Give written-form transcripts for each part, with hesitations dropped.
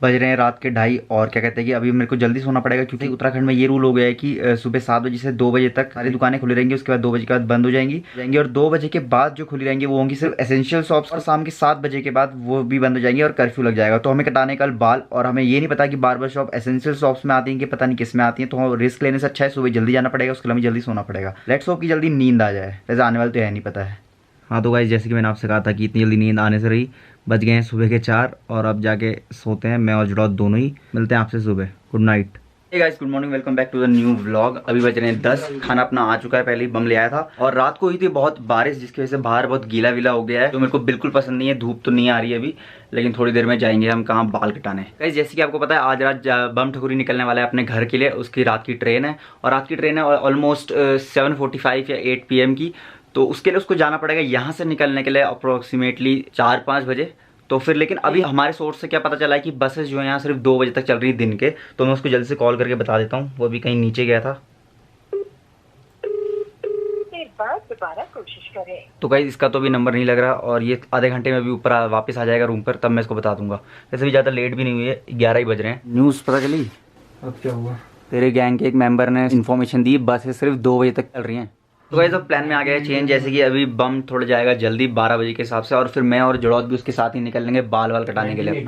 बज रहे हैं रात के 2:30 और क्या कहते हैं कि अभी मेरे को जल्दी सोना पड़ेगा क्योंकि उत्तराखंड में ये रूल हो गया है कि सुबह 7 बजे से 2 बजे तक सारी दुकानें खुली रहेंगी, उसके बाद 2 बजे के बाद बंद हो जाएंगी और 2 बजे के बाद जो खुली रहेंगी वो होंगी सिर्फ एसेंशियल शॉप्स और शाम के 7 बजे के बाद वो भी बंद हो जाएंगी और कर्फ्यू लग जाएगा। तो हमें कटाने कल बाल और हमें ये नहीं पता कि बार्बर शॉप एसेंशियल शॉप्स में आती है कि पता नहीं किस में आती है, तो रिस्क लेने से अच्छा है सुबह जल्दी जाना पड़ेगा, उसके लिए हमें जल्दी सोना पड़ेगा। लेट्स होप कि जल्दी नींद आ जाए, वैसे आने वाले तो है नहीं पता है। हाँ तो गाइस जैसे कि मैंने आपसे कहा था कि इतनी जल्दी नींद आने से रही, बज गए हैं सुबह के 4 और अब जाके सोते हैं मैं और जुड़ौत दोनों ही। मिलते हैं आपसे सुबह। Good night. Hey guys good morning, welcome back to the new vlog. अभी बज रहे हैं 10, खाना अपना आ चुका है, पहले ही बम ले आया था और रात को हुई थी बहुत बारिश जिसकी वजह से बाहर बहुत गीला वीला हो गया है, जो मेरे को बिल्कुल पसंद नहीं है। धूप तो नहीं आ रही है अभी, लेकिन थोड़ी देर में जाएंगे हम कहाँ बाल कटाने। गाइस जैसे कि आपको पता है आज रात बम ठकुरी निकलने वाला है अपने घर के लिए, उसकी रात की ट्रेन है और रात की ट्रेन है ऑलमोस्ट 7:45 या 8 PM की। तो उसके लिए उसको जाना पड़ेगा यहाँ से निकलने के लिए अप्रोक्सीमेटली 4-5 बजे। तो फिर लेकिन अभी हमारे सोर्स से क्या पता चला है कि बसेस जो है यहाँ सिर्फ 2 बजे तक चल रही है दिन के। तो मैं उसको जल्दी से कॉल करके बता देता हूँ, वो भी कहीं नीचे गया था। दोबारा कोशिश करें। तो गाइस इसका तो अभी नंबर नहीं लग रहा और ये आधे घंटे में अभी ऊपर वापस आ जाएगा रूम पर, तब मैं इसको बता दूंगा। वैसे भी ज़्यादा लेट भी नहीं हुई है, 11 ही बज रहे हैं। न्यूज़ पता चली? अब क्या हुआ? तेरे गैंग के एक मेंबर ने इन्फॉर्मेशन दी बसेस सिर्फ 2 बजे तक चल रही हैं। तो गाइस अब प्लान में आ गया है चेंज, जैसे कि अभी बम थोड़ा जाएगा जल्दी 12 बजे के हिसाब से और फिर मैं और जुड़ौत भी उसके साथ ही निकल लेंगे बाल वाल कटाने के लिए।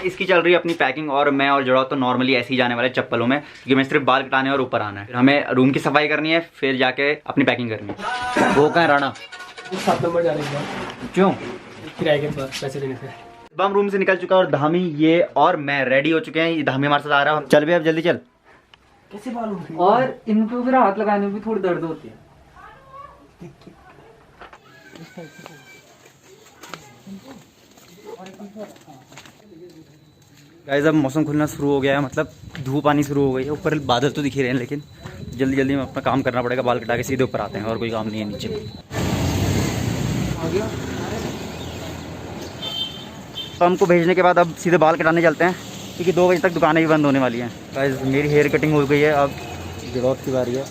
इसकी चल रही है अपनी पैकिंग और मैं और जुड़ौत तो नॉर्मली ऐसे ही जाने वाले चप्पलों में, क्योंकि मैं सिर्फ बाल कटाने और ऊपर आना है। फिर हमें रूम की सफाई करनी है, फिर जाके अपनी पैकिंग करनी है। वो कहाँ है राणा? 7 नंबर जाने के बाद। क्यों? किराए के बाद पैसे देने से। बम रूम से निकल चुका और धामी ये और मैं रेडी हो चुके हैं। ये धामी हमारे साथ आ रहा है। चल भैया अब जल्दी चल। कैसे बाल उठे? और इनको फिर हाथ लगाने में भी थोड़ी दर्द होती है। गाइस अब मौसम खुलना शुरू हो गया है, मतलब धूप आनी शुरू हो गई है। ऊपर बादल तो दिख ही रहे हैं, लेकिन जल्दी जल्दी में अपना काम करना पड़ेगा। बाल कटा के सीधे ऊपर आते हैं और कोई काम नहीं है नीचे। तो हमको भेजने के बाद अब सीधे बाल कटाने चलते हैं, क्योंकि 2 बजे तक दुकानें भी बंद होने वाली हैं। गाइस मेरी हेयर कटिंग हो गई है, अब जुड़ौत की बारी है।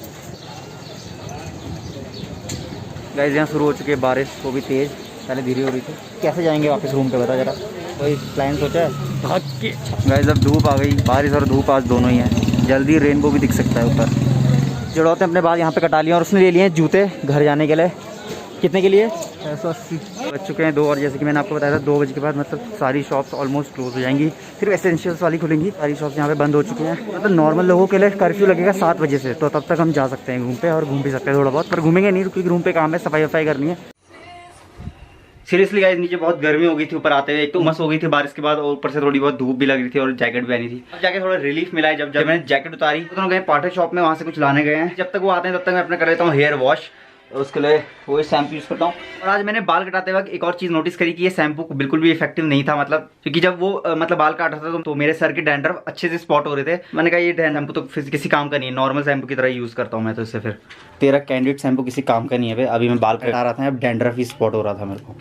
गाइस यहाँ शुरू हो चुकी है बारिश, वो भी तेज़, पहले धीरे हो रही थी। कैसे जाएंगे वापस रूम पे बता जरा, कोई प्लान सोचा है? गाइस अब धूप आ गई, बारिश और धूप आज दोनों ही है। जल्दी रेनबो भी दिख सकता है ऊपर। जुड़ौत ने अपने बाल यहाँ पे कटा लिया और उसने ले लिए हैं जूते घर जाने के लिए। कितने के लिए? 180 बज चुके हैं 2 और जैसे कि मैंने आपको बताया था 2 बजे के बाद मतलब सारी शॉप्स ऑलमोस्ट क्लोज हो जाएंगी, सिर्फ एसेंशियल्स वाली खुलेंगी। सारी शॉप्स यहाँ पे बंद हो चुकी हैं। मतलब नॉर्मल लोगों के लिए कर्फ्यू लगेगा 7 बजे से, तो तब तक हम जा सकते हैं घूम पे और घूम भी सकते हैं थोड़ा बहुत, पर घूमेंगे नहीं क्योंकि रूम पे काम है, सफाई वफाई करनी है। सीरियसली गाइस नीचे बहुत गर्मी हो गई थी ऊपर आते हुए, एक तो उमस हो गई थी बारिश के बाद और ऊपर से थोड़ी बहुत धूप भी लग रही थी और जैकेट भी पहनी थी। अब जाके थोड़ा रिलीफ मिला है जब मैंने जैकेट उतारी। तो गए पार्टर शॉप में, वहाँ से कुछ लाने गए हैं। जब तक वो आते हैं तब तक मैं अपना कर लेता हूँ हेयर वॉश, उसके लिए वो शैम्पू यूज़ करता हूँ। और आज मैंने बाल कटाते वक्त एक और चीज़ नोटिस करी कि ये शैम्पू बिल्कुल भी इफेक्टिव नहीं था, मतलब क्योंकि जब वो मतलब बाल काट रहा था तो मेरे सर के डैंड्रफ अच्छे से स्पॉट हो रहे थे। मैंने कहा ये शैम्पू तो फिर किसी काम का नहीं है, नॉर्मल शैम्पू की तरह यूज़ करता हूँ मैं तो इससे। फिर तेरा कैंडिड शैम्पू किसी काम का नहीं है भाई। अभी मैं बाल कटा रहा था, अब डैंड्रफ ही स्पॉट हो रहा था मेरे को।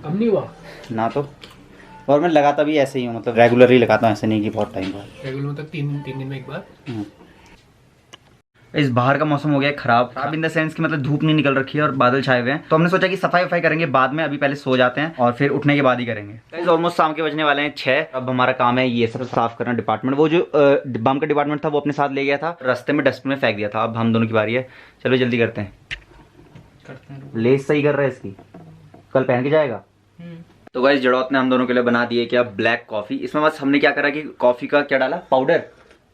कम नहीं हुआ ना तो, और मैं लगाता भी ऐसे ही हूँ, मतलब रेगुलर ही लगाता हूँ, ऐसे नहीं कि बहुत टाइम बाद। रेगुलर मतलब 3 दिन में एक बार। इस बाहर का मौसम हो गया खराब इन द सेंस कि मतलब धूप नहीं निकल रखी है और बादल छाए हुए हैं। तो हमने सोचा कि सफाई वफाई करेंगे बाद में, अभी पहले सो जाते हैं और फिर उठने के बाद ही करेंगे। ऑलमोस्ट शाम के बजने वाले हैं 6। अब हमारा काम है ये सब साफ करना डिपार्टमेंट। वो जो बम का डिपार्टमेंट था वो अपने साथ ले गया था, रास्ते में डस्टबिन में फेंक दिया था। अब हम दोनों की बारी है, चलो जल्दी करते हैं। लेस सही कर रहा है इसकी, कल पहन के जाएगा। तो गाइस जुड़ौत ने हम दोनों के लिए बना दिए क्या ब्लैक कॉफी। इसमें बस हमने क्या करा कि कॉफी का क्या डाला, पाउडर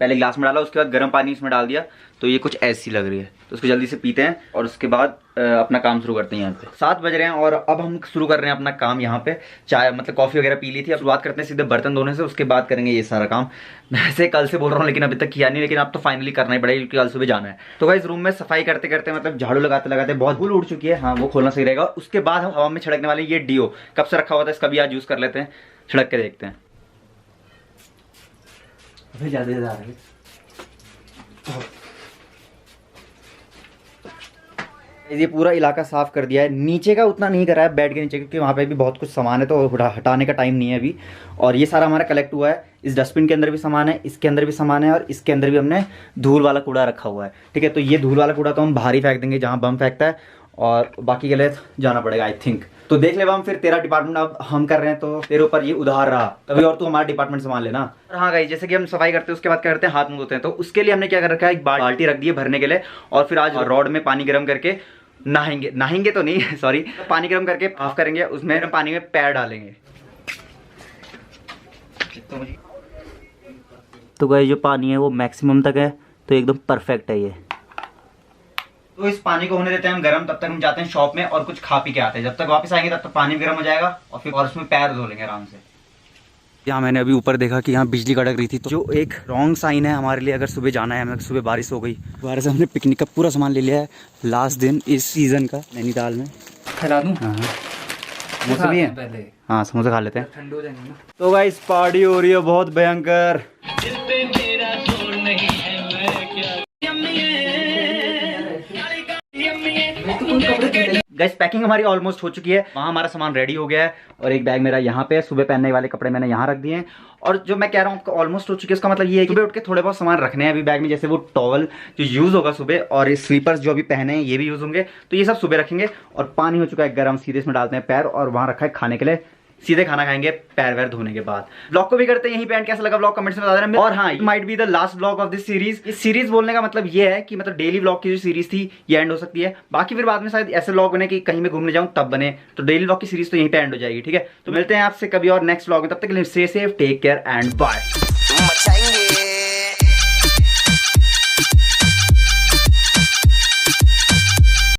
पहले ग्लास में डाला, उसके बाद गर्म पानी इसमें डाल दिया, तो ये कुछ ऐसी लग रही है। तो उसको जल्दी से पीते हैं और उसके बाद अपना काम शुरू करते हैं। यहाँ पे 7 बज रहे हैं और अब हम शुरू कर रहे हैं अपना काम। यहाँ पे चाय मतलब कॉफ़ी वगैरह पी ली थी, अब शुरुआत करते हैं सीधे बर्तन धोने से, उसके बाद करेंगे ये सारा काम। वैसे कल से बोल रहा हूँ लेकिन अभी तक किया नहीं, लेकिन अब तो फाइनली करना ही पड़ेगा क्योंकि कल सुबह जाना है। तो गाइस रूम में सफाई करते करते मतलब झाड़ू लगाते लगाते बहुत धूल उड़ चुकी है। हाँ वो खोलना सही रहेगा। उसके बाद हम हवा में छिड़कने वाले ये डीओ कब से रखा हुआ था, इसका भी आज यूज़ कर लेते हैं, छिड़क के देखते हैं। अभी ज़्यादा आ रहा है। ये पूरा इलाका साफ कर दिया है, नीचे का उतना नहीं करा है, बेड के नीचे, क्योंकि वहाँ पे भी बहुत कुछ सामान है तो हटाने का टाइम नहीं है अभी। और ये सारा हमारा कलेक्ट हुआ है, इस डस्टबिन के अंदर भी सामान है, इसके अंदर भी सामान है और इसके अंदर भी हमने धूल वाला कूड़ा रखा हुआ है। ठीक है, तो ये धूल वाला कूड़ा तो हम बाहर ही फेंक देंगे जहाँ बम फेंकता है, और बाकी के लिए जाना पड़ेगा आई थिंक। तो देख ले हम, फिर तेरा डिपार्टमेंट अब हम कर रहे हैं तो तेरे ऊपर ये उधार रहा, कभी और तू हमारा डिपार्टमेंट संभाल लेना। हाँ गाइस, जैसे कि हम सफाई करते हैं उसके बाद क्या करते हैं, हाथ मुंह धोते हैं, तो उसके लिए हमने क्या कर रखा है, एक बाल्टी रख दी है भरने के लिए, और फिर आज रॉड में पानी गर्म करके नहाएंगे तो नहीं सॉरी, पानी गर्म करके साफ करेंगे, उसमें पानी में पैर डालेंगे। तो गाइस जो पानी है वो मैक्सिमम तक है, तो एकदम परफेक्ट है ये। तो इस पानी को होने देते हैं हम गर्म, तब तक हम जाते हैं शॉप में और कुछ खा पी के आते हैं। जब तक वापस आएंगे तब तक पानी भी गर्म हो जाएगा और फिर उसमें पैर धो लेंगे आराम से। यहाँ मैंने अभी ऊपर देखा कि यहाँ बिजली कड़क रही थी, तो जो एक रॉन्ग साइन है हमारे लिए, अगर सुबह जाना है हमें, सुबह बारिश हो गई, दोबारा से हमने पिकनिक का पूरा सामान ले लिया है, लास्ट दिन इस सीजन का नैनीताल में। खिला दूं? हाँ समोसे भी हैं पहले। हाँ समोसे खा लेते हैं। ठंडे हो जाएंगे ना। तो गाइस पार्टी हो रही है बहुत भयंकर। गाइस पैकिंग हमारी ऑलमोस्ट हो चुकी है, वहाँ हमारा सामान रेडी हो गया है और एक बैग मेरा यहाँ पे है, सुबह पहनने वाले कपड़े मैंने यहाँ रख दिए हैं। और जो मैं कह रहा हूँ आपको ऑलमोस्ट हो चुकी है, उसका मतलब ये है कि सुबह उठ के थोड़े बहुत सामान रखने हैं अभी बैग में, जैसे वो टॉवल जो यूज़ होगा सुबह, और स्लीपर्स जो अभी पहने हैं ये भी यूज़ होंगे, तो ये सब सुबह रखेंगे। और पानी हो चुका है गर्म, सीधे इसमें डालते हैं पैर, और वहाँ रखा है खाने के लिए, सीधे खाना खाएंगे पैर वैर धोने के बाद। ब्लॉग को भी करते हैं यहीं पे एंड। कैसा लगा ब्लॉग कमेंट्स में बता देना। और हाँ, it might be the last blog of this series. इस सीरीज बोलने का मतलब ये है कि मतलब डेली ब्लॉग की जो सीरीज थी ये एंड हो सकती है, बाकी फिर बाद में शायद ऐसे ब्लॉग बने कि कहीं मैं घूमने जाऊं तब बने, तो डेली ब्लॉग की सीरीज तो यहीं पे एंड हो जाएगी। ठीक है, तो मिलते हैं आपसे कभी और नेक्स्ट ब्लॉग में, तब तक के लिए stay safe, take care and bye.